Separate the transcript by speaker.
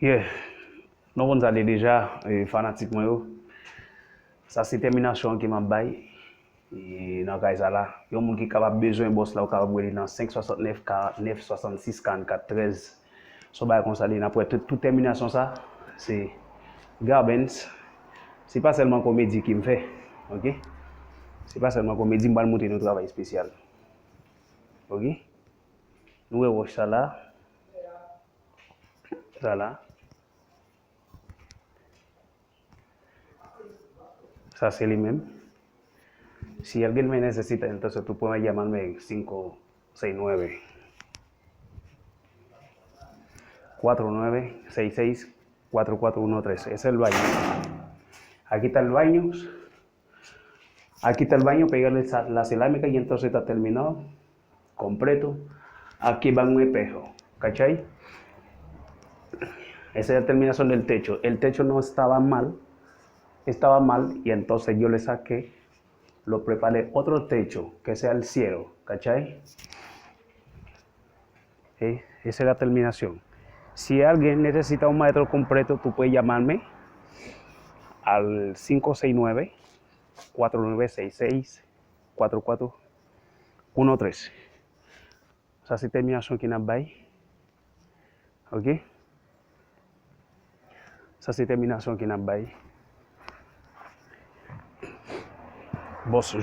Speaker 1: Yeah, nous on allé déjà fanatique moi yo. Ça c'est termination qui m'a bail et dans cas là, yo moun qui capable besoin boss là ou capable aller dans 569 49 66 44 13. So bail comme ça après toute termination ça, c'est Garbens. C'est pas seulement comédie qui me fait, OK? C'est pas seulement comédie, me montrer notre travail spécial. OK? Nous watch ça là. Ça là. Ça c'est les mêmes. Si alguien me necesita, entonces tú puedes llamarme 569 4966 4413. Ese es el baño. Aquí está el baño. Aquí está el baño, pegarle la cerámica y entonces está terminado, completo. Aquí va un espejo, ¿cachai? Esa es la terminación del techo. El techo no estaba mal y entonces yo le saqué, lo preparé otro techo que sea el cielo, ¿cachai? Esa es la terminación. Si alguien necesita un maestro completo, tú puedes llamarme al 569 4966 4413. Ça c'est termination qui n'a pas. OK? Ça c'est termination qui n'a pas. Boss,